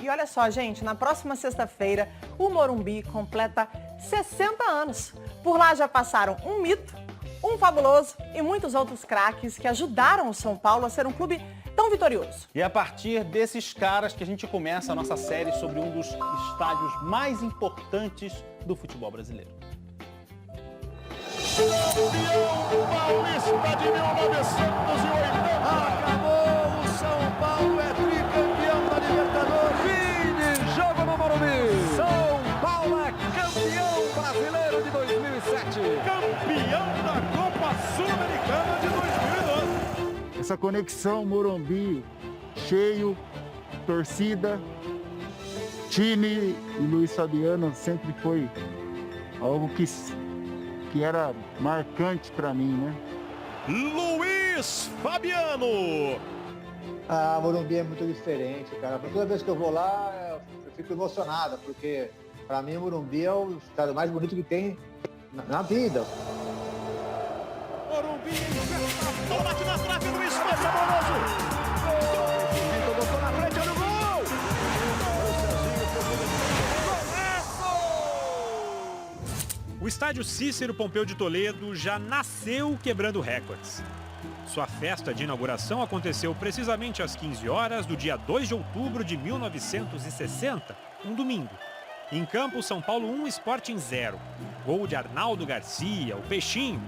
E olha só, gente, na próxima sexta-feira, o Morumbi completa 60 anos. Por lá já passaram um mito, um fabuloso e muitos outros craques que ajudaram o São Paulo a ser um clube tão vitorioso. E é a partir desses caras que a gente começa a nossa série sobre um dos estádios mais importantes do futebol brasileiro. Paulista de 1980. Acabou, o São Paulo é tricampeão da Libertadores. Fim de jogo no Morumbi. São Paulo é campeão brasileiro de 2007. Campeão da Copa Sul-Americana de 2012. Essa conexão Morumbi, cheio, torcida, time e Luiz Fabiano sempre foi algo que era marcante para mim, né? Luiz Fabiano. A Morumbi é muito diferente, cara. Toda vez que eu vou lá, eu fico emocionado, porque para mim o Morumbi é o estádio mais bonito que tem na vida. Morumbi, bate na trave, Luiz Fabiano. Botou na frente, olha o gol. O estádio Cícero Pompeu de Toledo já nasceu quebrando recordes. Sua festa de inauguração aconteceu precisamente às 15 horas do dia 2 de outubro de 1960, um domingo. Em campo, São Paulo 1, Sporting 0. Gol de Arnaldo Garcia, o Peixinho.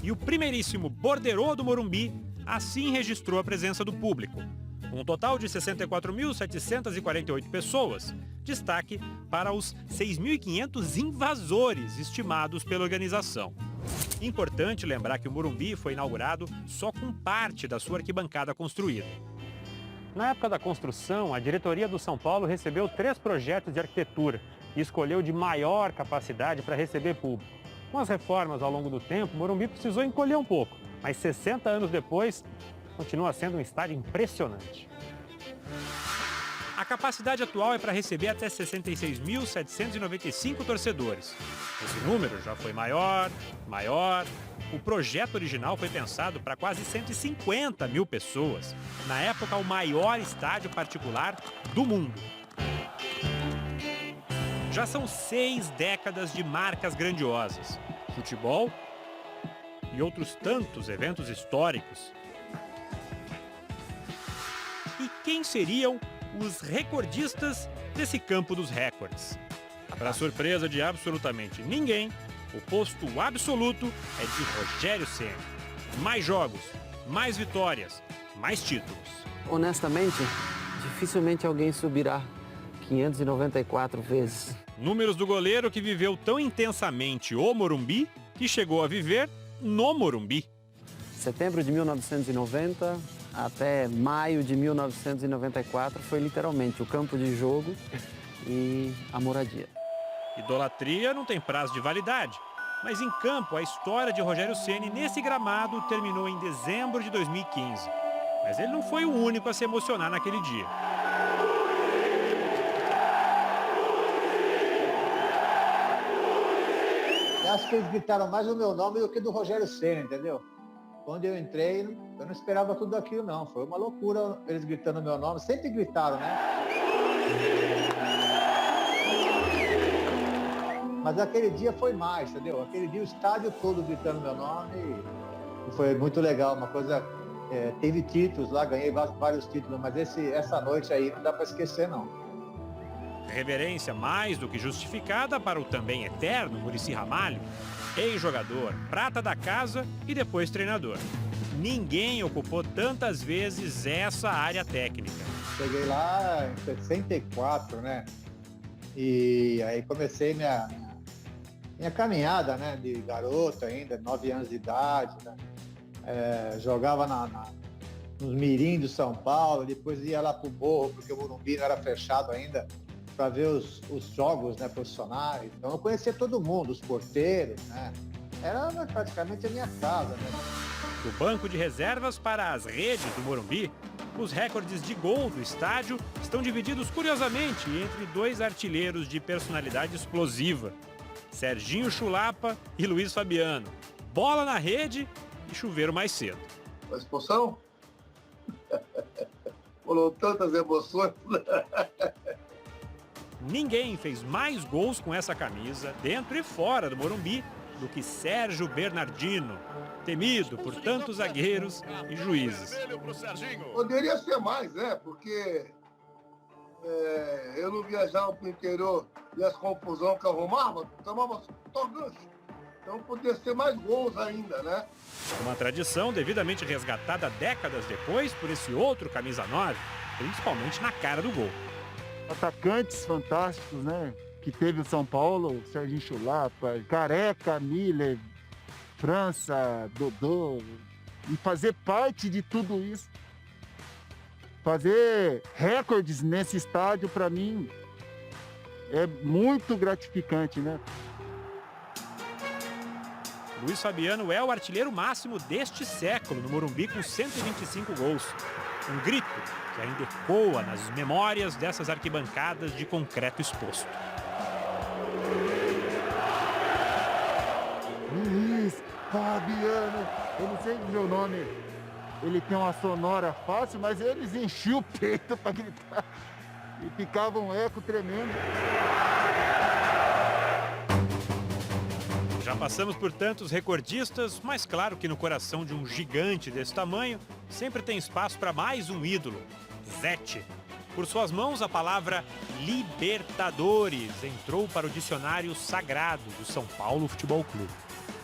E o primeiríssimo borderô do Morumbi assim registrou a presença do público. Um total de 64.748 pessoas. Destaque para os 6.500 invasores estimados pela organização. Importante lembrar que o Morumbi foi inaugurado só com parte da sua arquibancada construída. Na época da construção, a diretoria do São Paulo recebeu 3 projetos de arquitetura e escolheu de maior capacidade para receber público. Com as reformas ao longo do tempo, o Morumbi precisou encolher um pouco, mas 60 anos depois, continua sendo um estádio impressionante. A capacidade atual é para receber até 66.795 torcedores. Esse número já foi maior. O projeto original foi pensado para quase 150 mil pessoas. Na época, o maior estádio particular do mundo. Já são 6 décadas de marcas grandiosas. Futebol e outros tantos eventos históricos. E quem seriam os recordistas desse campo dos recordes? Para surpresa de absolutamente ninguém, o posto absoluto é de Rogério Ceni. Mais jogos, mais vitórias, mais títulos. Honestamente, dificilmente alguém subirá 594 vezes. Números do goleiro que viveu tão intensamente o Morumbi que chegou a viver no Morumbi. Setembro de 1990 até maio de 1994 foi literalmente o campo de jogo e a moradia. Idolatria não tem prazo de validade, mas em campo a história de Rogério Ceni nesse gramado terminou em dezembro de 2015. Mas ele não foi o único a se emocionar naquele dia. Eu acho que eles gritaram mais o meu nome do que do Rogério Ceni, entendeu? Quando eu entrei, eu não esperava tudo aquilo, não. Foi uma loucura eles gritando meu nome. Sempre gritaram, né? Mas aquele dia foi mais, entendeu? Aquele dia o estádio todo gritando meu nome e foi muito legal. Uma coisa, teve títulos lá, ganhei vários títulos, mas essa noite aí não dá para esquecer, não. Reverência mais do que justificada para o também eterno Muricy Ramalho, ex-jogador, prata da casa e depois treinador. Ninguém ocupou tantas vezes essa área técnica. Cheguei lá em 64, né? E aí comecei minha caminhada, né? De garoto ainda, 9 anos de idade, né? Jogava nos mirim do São Paulo, depois ia lá pro Morro, porque o Morumbi não era fechado ainda, para ver os jogos, né, profissionais. Então eu conhecia todo mundo, os porteiros, né? Era praticamente a minha casa, né? Do banco de reservas para as redes do Morumbi, os recordes de gol do estádio estão divididos curiosamente entre 2 artilheiros de personalidade explosiva, Serginho Chulapa e Luiz Fabiano. Bola na rede e chuveiro mais cedo. A expulsão? Foram tantas emoções. Ninguém fez mais gols com essa camisa, dentro e fora do Morumbi, do que Sérgio Bernardino, temido por tantos zagueiros e juízes. Poderia ser mais, né? Porque eu não viajava para o interior e as confusões que eu arrumava, tomava só gancho. Então poderia ser mais gols ainda, né? Uma tradição devidamente resgatada décadas depois por esse outro camisa 9, principalmente na cara do gol. Atacantes fantásticos, né? Que teve o São Paulo, Serginho Chulapa, Careca, Miller, França, Dodô. E fazer parte de tudo isso, fazer recordes nesse estádio, para mim, é muito gratificante, né? Luiz Fabiano é o artilheiro máximo deste século no Morumbi com 125 gols. Um grito que ainda ecoa nas memórias dessas arquibancadas de concreto exposto. Luiz Fabiano, eu não sei o meu nome, ele tem uma sonora fácil, mas eles enchiam o peito para gritar e ficava um eco tremendo. Já passamos por tantos recordistas, mas claro que no coração de um gigante desse tamanho sempre tem espaço para mais um ídolo, Zete. Por suas mãos, a palavra Libertadores entrou para o dicionário sagrado do São Paulo Futebol Clube.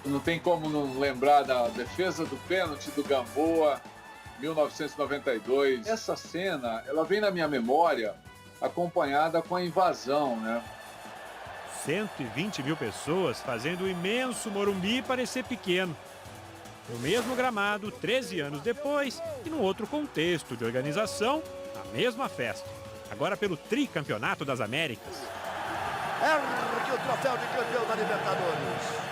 Não tem como não lembrar da defesa do pênalti do Gamboa, 1992. Essa cena, ela vem na minha memória acompanhada com a invasão, né? 120 mil pessoas fazendo o imenso Morumbi parecer pequeno. No mesmo gramado, 13 anos depois, e num outro contexto de organização, a mesma festa. Agora pelo tricampeonato das Américas. Ergue o troféu de campeão da Libertadores.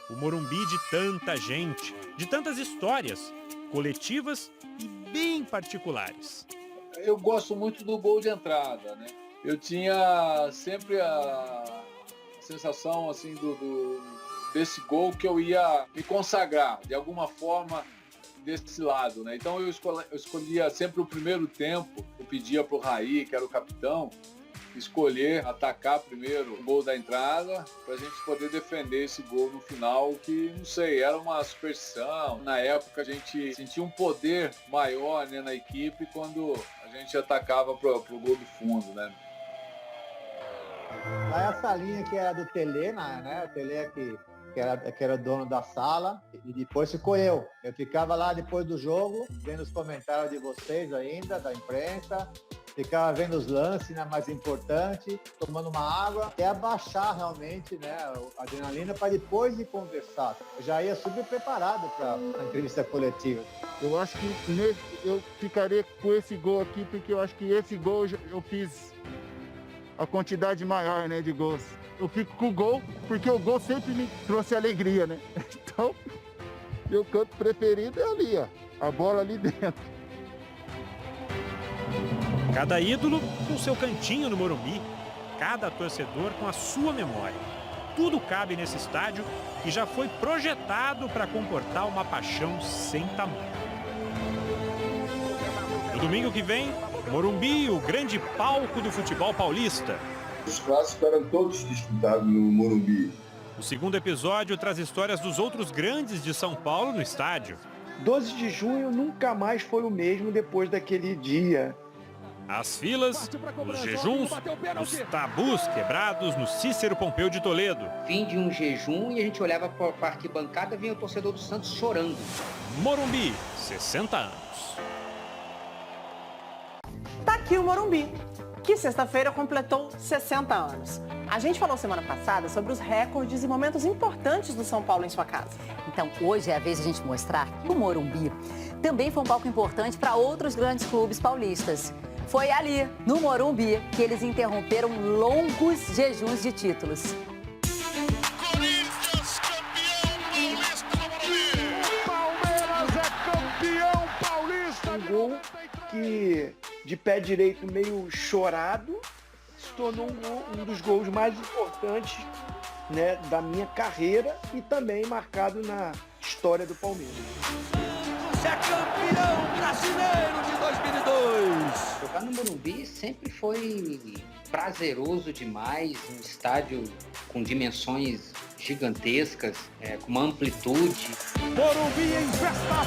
O Morumbi de tanta gente, de tantas histórias, coletivas e bem particulares. Eu gosto muito do gol de entrada, né? Eu tinha sempre a sensação assim desse gol que eu ia me consagrar de alguma forma desse lado, né? Então eu escolhia sempre o primeiro tempo, eu pedia para o Raí, que era o capitão, escolher atacar primeiro o gol da entrada para a gente poder defender esse gol no final, que não sei, era uma superstição. Na época a gente sentia um poder maior, né, na equipe quando a gente atacava pro gol do fundo, né? Aí a salinha que era do Tele, né? O Tele que era dono da sala, e depois ficou eu. Eu ficava lá depois do jogo, vendo os comentários de vocês ainda, da imprensa, ficava vendo os lances, né, mais importante, tomando uma água, até abaixar realmente, né, a adrenalina para depois de conversar. Eu já ia super preparado para a entrevista coletiva. Eu acho que eu ficaria com esse gol aqui, porque eu acho que esse gol eu fiz a quantidade maior, né, de gols. Eu fico com o gol, porque o gol sempre me trouxe alegria, né? Então, meu canto preferido é ali, ó, a bola ali dentro. Cada ídolo com seu cantinho no Morumbi, cada torcedor com a sua memória. Tudo cabe nesse estádio que já foi projetado para comportar uma paixão sem tamanho. No domingo que vem, Morumbi, o grande palco do futebol paulista. Os clássicos eram todos disputados no Morumbi. O segundo episódio traz histórias dos outros grandes de São Paulo no estádio. 12 de junho nunca mais foi o mesmo depois daquele dia. As filas, os jejuns, os tabus quebrados no Cícero Pompeu de Toledo. Fim de um jejum e a gente olhava para a arquibancada e vinha o torcedor do Santos chorando. Morumbi, 60 anos. Tá aqui o Morumbi, que sexta-feira completou 60 anos. A gente falou semana passada sobre os recordes e momentos importantes do São Paulo em sua casa. Então, hoje é a vez de a gente mostrar que o Morumbi também foi um palco importante para outros grandes clubes paulistas. Foi ali, no Morumbi, que eles interromperam longos jejuns de títulos. Corinthians, campeão paulista no Morumbi! Palmeiras é campeão paulista! Um gol que, de pé direito meio chorado, se tornou um dos gols mais importantes, né, da minha carreira e também marcado na história do Palmeiras. Você é campeão brasileiro de 2022! Morumbi sempre foi prazeroso demais, um estádio com dimensões gigantescas, com uma amplitude. Morumbi em festa!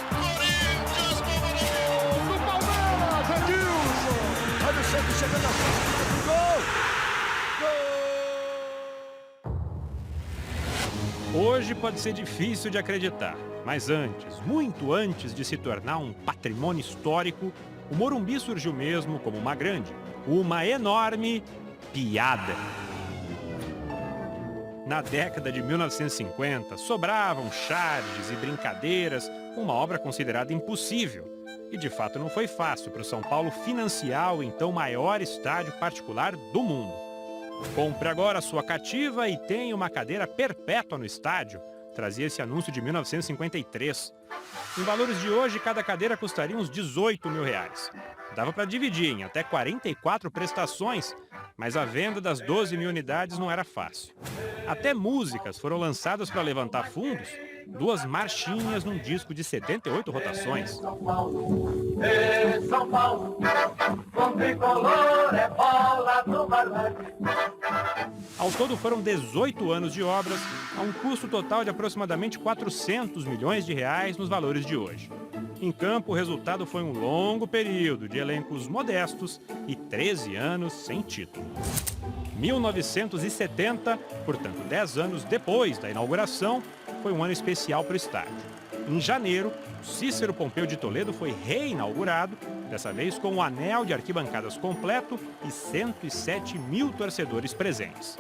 Corinthians, do Palmeiras, Edilson! Olha o centro chegando na frente do gol! Hoje pode ser difícil de acreditar, mas antes, muito antes de se tornar um patrimônio histórico, o Morumbi surgiu mesmo como uma grande, uma enorme piada. Na década de 1950, sobravam charges e brincadeiras com uma obra considerada impossível. E de fato não foi fácil para o São Paulo financiar o então maior estádio particular do mundo. Compre agora a sua cativa e tenha uma cadeira perpétua no estádio, trazia esse anúncio de 1953. Em valores de hoje, cada cadeira custaria uns 18 mil reais. Dava para dividir em até 44 prestações, mas a venda das 12 mil unidades não era fácil. Até músicas foram lançadas para levantar fundos, 2 marchinhas num disco de 78 rotações. São Paulo, com tricolor é bola do Barbaque. Ao todo foram 18 anos de obras, a um custo total de aproximadamente 400 milhões de reais nos valores de hoje. Em campo, o resultado foi um longo período de elencos modestos e 13 anos sem título. 1970, portanto 10 anos depois da inauguração, foi um ano especial para o estádio. Em janeiro, Cícero Pompeu de Toledo foi reinaugurado, dessa vez com um anel de arquibancadas completo e 107 mil torcedores presentes.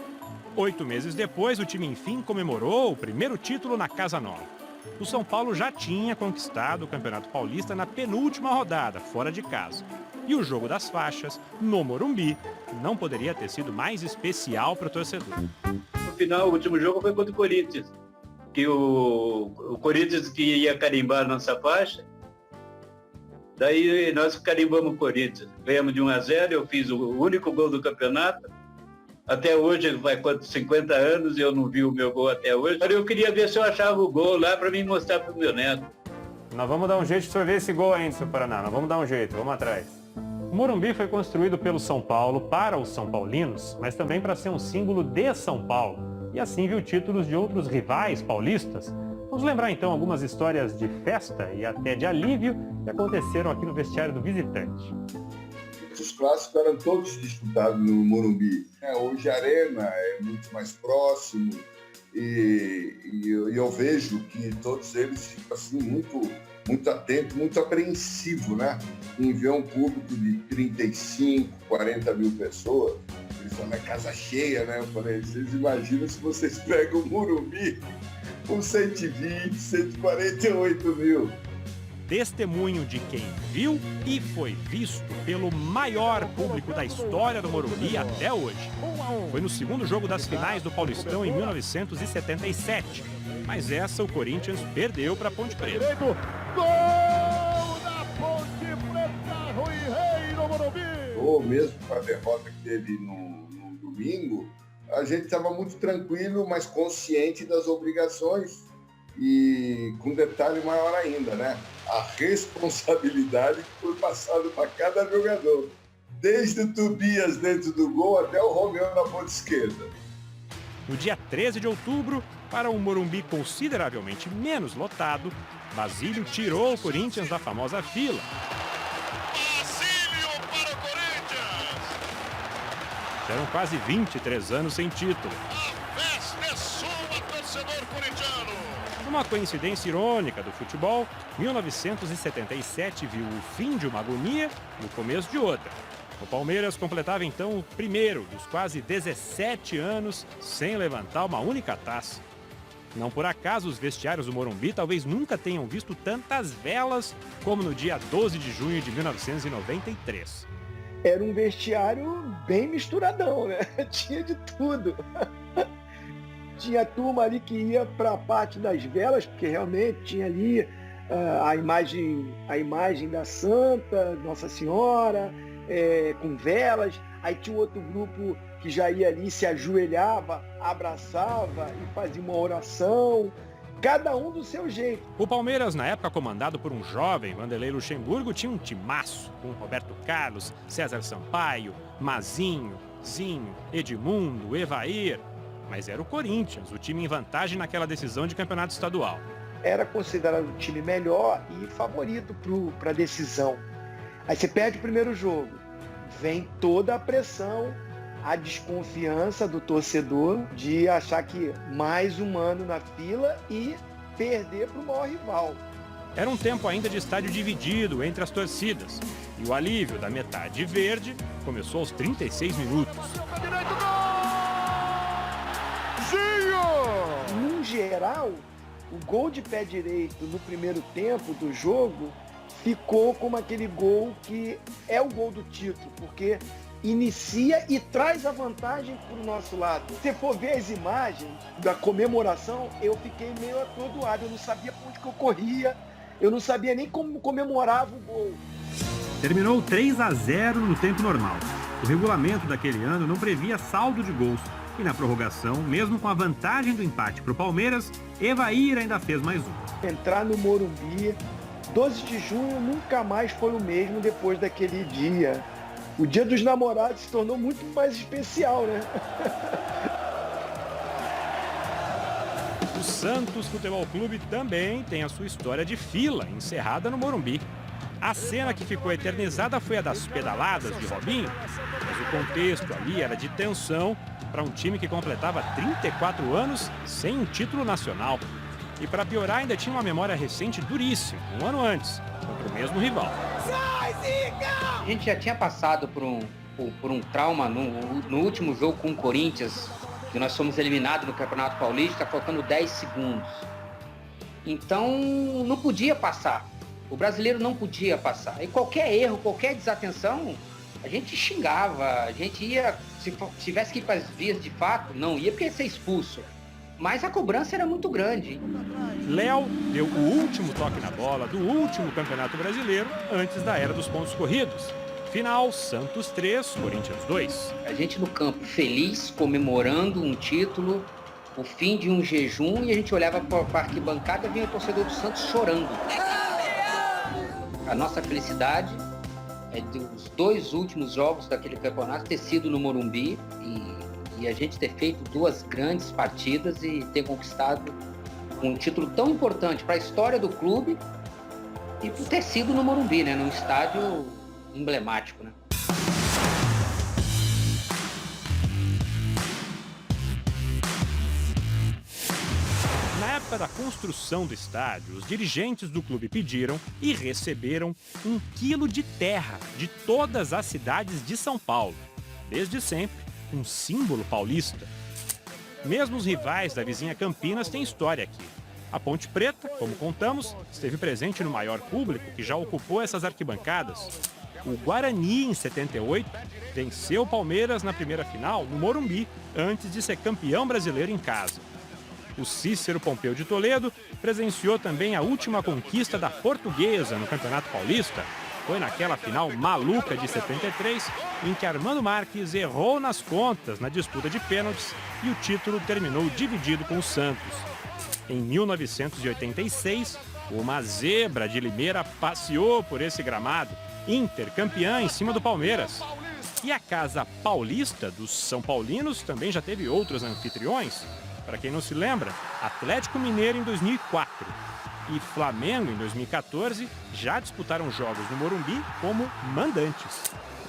8 meses depois, o time enfim comemorou o primeiro título na Casa Nova. O São Paulo já tinha conquistado o Campeonato Paulista na penúltima rodada, fora de casa. E o jogo das faixas, no Morumbi, não poderia ter sido mais especial para o torcedor. No final, o último jogo foi contra o Corinthians, que o Corinthians que ia carimbar a nossa faixa, daí nós carimbamos o Corinthians. Ganhamos de 1-0, eu fiz o único gol do campeonato. Até hoje, vai 50 anos e eu não vi o meu gol até hoje. Mas eu queria ver se eu achava o gol lá para me mostrar para o meu neto. Nós vamos dar um jeito de você ver esse gol ainda, seu Paraná. Nós vamos dar um jeito, vamos atrás. O Morumbi foi construído pelo São Paulo para os São Paulinos, mas também para ser um símbolo de São Paulo. E assim viu títulos de outros rivais paulistas. Vamos lembrar então algumas histórias de festa e até de alívio que aconteceram aqui no vestiário do visitante. Os clássicos eram todos disputados no Morumbi. Hoje a arena é muito mais próximo e eu vejo que todos eles ficam assim, muito atentos, muito apreensivos, né? Em ver um público de 35, 40 mil pessoas. Eles falam, é casa cheia, né? Eu falei, vocês imaginam se vocês pegam o Morumbi com 120, 148 mil. Testemunho de quem viu e foi visto pelo maior público da história do Morumbi até hoje. Foi no segundo jogo das finais do Paulistão em 1977. Mas essa o Corinthians perdeu para a Ponte Preta. Gol da Ponte Preta, Rui Rei no Morumbi. Ou mesmo com a derrota que teve no domingo, a gente estava muito tranquilo, mas consciente das obrigações. E com detalhe maior ainda, né? A responsabilidade que foi passada para cada jogador. Desde o Tobias dentro do gol até o Romeu na ponta esquerda. No dia 13 de outubro, para um Morumbi consideravelmente menos lotado, Basílio tirou o Corinthians da famosa fila. Basílio para o Corinthians! Eram quase 23 anos sem título. A festa é sua, torcedor corintiano! Uma coincidência irônica do futebol, 1977 viu o fim de uma agonia e o começo de outra. O Palmeiras completava então o primeiro dos quase 17 anos sem levantar uma única taça. Não por acaso os vestiários do Morumbi talvez nunca tenham visto tantas velas como no dia 12 de junho de 1993. Era um vestiário bem misturadão, né? Tinha de tudo. Tinha turma ali que ia para a parte das velas, porque realmente tinha ali a imagem da Santa, Nossa Senhora, com velas. Aí tinha um outro grupo que já ia ali, se ajoelhava, abraçava e fazia uma oração. cada um do seu jeito. O Palmeiras, na época comandado por um jovem Vanderlei Luxemburgo, tinha um timaço com Roberto Carlos, César Sampaio, Mazinho, Zinho, Edmundo, Evair. Mas era o Corinthians, o time em vantagem naquela decisão de campeonato estadual. Era considerado o time melhor e favorito para a decisão. Aí você perde o primeiro jogo, vem toda a pressão, a desconfiança do torcedor de achar que mais um ano na fila e perder para o maior rival. Era um tempo ainda de estádio dividido entre as torcidas. E o alívio da metade verde começou aos 36 minutos. No geral, o gol de pé direito no primeiro tempo do jogo ficou como aquele gol que é o gol do título, porque inicia e traz a vantagem para o nosso lado. Se for ver as imagens da comemoração, eu fiquei meio atordoado, eu não sabia por onde que eu corria, eu não sabia nem como comemorava o gol. Terminou 3-0 no tempo normal. O regulamento daquele ano não previa saldo de gols. E na prorrogação, mesmo com a vantagem do empate para o Palmeiras, Evair ainda fez mais um. Entrar no Morumbi, 12 de junho nunca mais foi o mesmo depois daquele dia. O Dia dos Namorados se tornou muito mais especial, né? O Santos Futebol Clube também tem a sua história de fila encerrada no Morumbi. A cena que ficou eternizada foi a das pedaladas de Robinho, mas o contexto ali era de tensão para um time que completava 34 anos sem um título nacional. E para piorar, ainda tinha uma memória recente duríssima, um ano antes, contra o mesmo rival. A gente já tinha passado por um trauma no último jogo com o Corinthians, que nós fomos eliminados no Campeonato Paulista, faltando 10 segundos. Então, não podia passar. O brasileiro não podia passar. E qualquer erro, qualquer desatenção, a gente xingava, a gente ia, se tivesse que ir para as vias de fato, não ia porque ia ser expulso. Mas a cobrança era muito grande. Léo deu o último toque na bola do último Campeonato Brasileiro antes da era dos pontos corridos. Final, Santos 3, Corinthians 2. A gente no campo feliz, comemorando um título, o fim de um jejum, e a gente olhava para a arquibancada e vinha o torcedor do Santos chorando. A nossa felicidade é dos 2 últimos jogos daquele campeonato ter sido no Morumbi e a gente ter feito 2 grandes partidas e ter conquistado um título tão importante para a história do clube e por ter sido no Morumbi, né, num estádio emblemático, né? Na época da construção do estádio, os dirigentes do clube pediram e receberam 1 quilo de terra de todas as cidades de São Paulo. Desde sempre, um símbolo paulista. Mesmo os rivais da vizinha Campinas têm história aqui. A Ponte Preta, como contamos, esteve presente no maior público que já ocupou essas arquibancadas. O Guarani, em 78, venceu o Palmeiras na primeira final no Morumbi, antes de ser campeão brasileiro em casa. O Cícero Pompeu de Toledo presenciou também a última conquista da Portuguesa no Campeonato Paulista. Foi naquela final maluca de 73, em que Armando Marques errou nas contas na disputa de pênaltis e o título terminou dividido com o Santos. Em 1986, uma zebra de Limeira passeou por esse gramado, Inter campeã em cima do Palmeiras. E a Casa Paulista dos São Paulinos também já teve outros anfitriões. Para quem não se lembra, Atlético Mineiro em 2004 e Flamengo em 2014 já disputaram jogos no Morumbi como mandantes.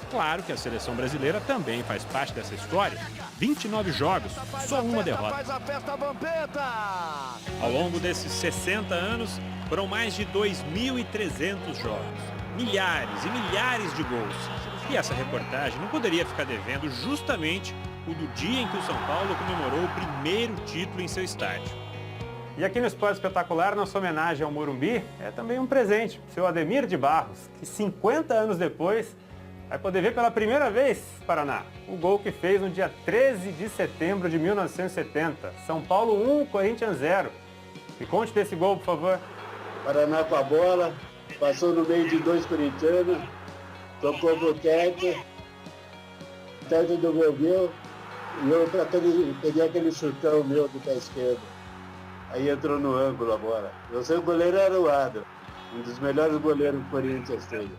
Claro que a seleção brasileira também faz parte dessa história. 29 jogos, só uma derrota. Ao longo desses 60 anos, foram mais de 2.300 jogos, milhares e milhares de gols. E essa reportagem não poderia ficar devendo justamente o do dia em que o São Paulo comemorou o primeiro título em seu estádio. E aqui no Esporte Espetacular, nossa homenagem ao Morumbi é também um presente para o seu Ademir de Barros, que 50 anos depois vai poder ver pela primeira vez, Paraná, o gol que fez no dia 13 de setembro de 1970. São Paulo 1, Corinthians 0. Me conte desse gol, por favor. Paraná com a bola, passou no meio de 2 corintianos, tocou pro teto devolveu, e eu tratando de pegar aquele chutão meu do pé esquerdo. Aí entrou no ângulo a bola. Eu sei, o goleiro era o Adro, um dos melhores goleiros do Corinthians teve.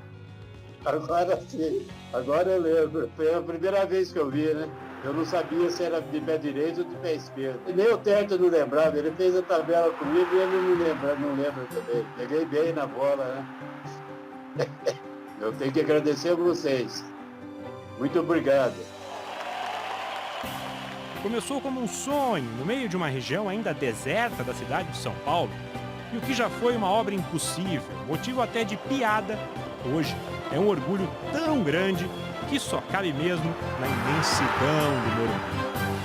Agora sim, agora eu lembro. Foi a primeira vez que eu vi, né? Eu não sabia se era de pé direito ou de pé esquerdo. E nem o Teto não lembrava, ele fez a tabela comigo e ele não lembra também. Peguei bem na bola, né? Eu tenho que agradecer a vocês. Muito obrigado. Começou como um sonho, no meio de uma região ainda deserta da cidade de São Paulo. E o que já foi uma obra impossível, motivo até de piada, hoje é um orgulho tão grande que só cabe mesmo na imensidão do Morumbi.